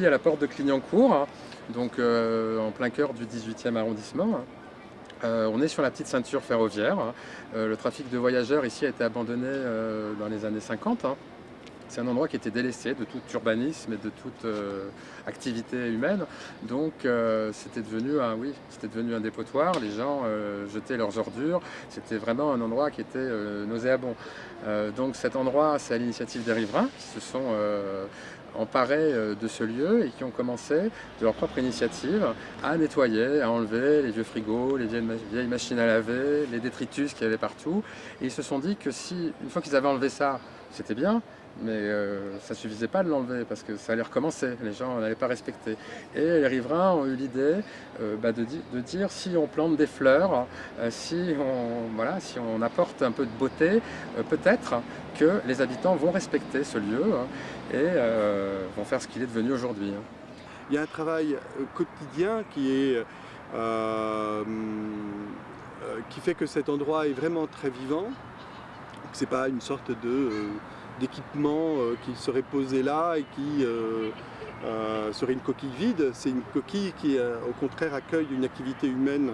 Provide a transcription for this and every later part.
ici à la porte de Clignancourt, hein, donc en plein cœur du 18e arrondissement. On est sur la petite ceinture ferroviaire. Le trafic de voyageurs ici a été abandonné dans les années 50. Hein. C'est un endroit qui était délaissé de tout urbanisme et de toute activité humaine. Donc c'était devenu un dépotoir. Les gens jetaient leurs ordures. C'était vraiment un endroit qui était nauséabond. Donc cet endroit, c'est à l'initiative des riverains qui se sont emparés de ce lieu et qui ont commencé de leur propre initiative à nettoyer, à enlever les vieux frigos, les vieilles machines à laver, les détritus qu'il y avait partout. Et ils se sont dit que si, une fois qu'ils avaient enlevé ça, c'était bien, mais ça ne suffisait pas de l'enlever parce que ça allait recommencer, les gens n'allaient pas respecter. Et les riverains ont eu l'idée de dire si on plante des fleurs, si on apporte un peu de beauté, peut-être que les habitants vont respecter ce lieu et vont faire ce qu'il est devenu aujourd'hui. Il y a un travail quotidien qui fait que cet endroit est vraiment très vivant. Ce n'est pas une sorte d'équipement qui serait posé là et qui serait une coquille vide. C'est une coquille qui, au contraire, accueille une activité humaine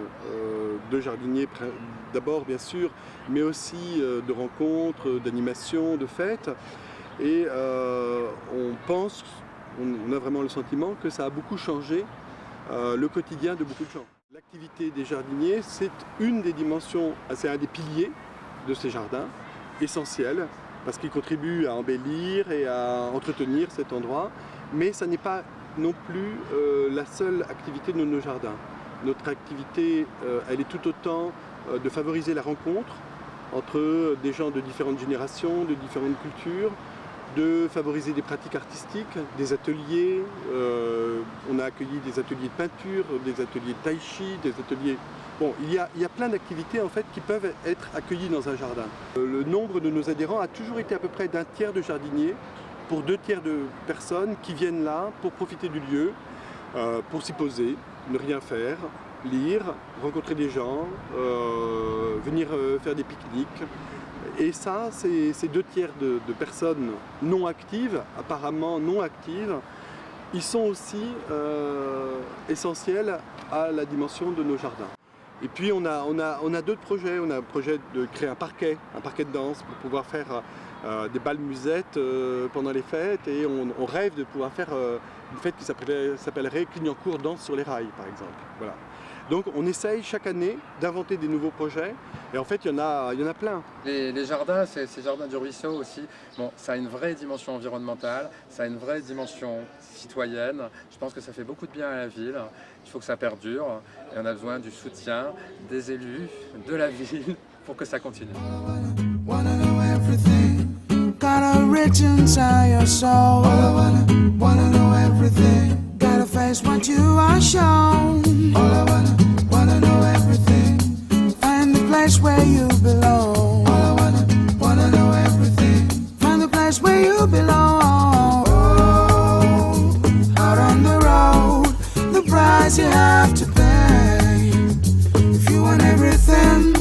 de jardiniers, d'abord bien sûr, mais aussi de rencontres, d'animations, de fêtes. Et on a vraiment le sentiment que ça a beaucoup changé le quotidien de beaucoup de gens. L'activité des jardiniers, c'est une des dimensions, c'est un des piliers de ces jardins, essentiels, parce qu'ils contribuent à embellir et à entretenir cet endroit, mais ça n'est pas non plus la seule activité de nos jardins. Notre activité, elle est tout autant de favoriser la rencontre entre des gens de différentes générations, de différentes cultures, de favoriser des pratiques artistiques, des ateliers. On a accueilli des ateliers de peinture, des ateliers de tai chi, des ateliers... Bon, il y a plein d'activités en fait qui peuvent être accueillies dans un jardin. Le nombre de nos adhérents a toujours été à peu près d'un tiers de jardiniers pour 2 tiers de personnes qui viennent là pour profiter du lieu, pour s'y poser, ne rien faire, lire, rencontrer des gens, venir faire des pique-niques. Et ça, ces 2 tiers de personnes non actives, apparemment non actives, ils sont aussi essentiels à la dimension de nos jardins. Et puis on a d'autres projets. On a un projet de créer un parquet de danse pour pouvoir faire des bals musettes pendant les fêtes. Et on rêve de pouvoir faire une fête qui s'appellerait Clignancourt Danse sur les rails, par exemple. Voilà. Donc on essaye chaque année d'inventer des nouveaux projets et en fait il y en a plein. Les jardins, ces jardins du ruisseau aussi, bon, ça a une vraie dimension environnementale, ça a une vraie dimension citoyenne. Je pense que ça fait beaucoup de bien à la ville, il faut que ça perdure et on a besoin du soutien des élus, de la ville pour que ça continue. Face what you are shown. All I wanna know everything. Find the place where you belong. All I wanna know everything. Find the place where you belong. Oh, out on the road, the price you have to pay. If you want everything,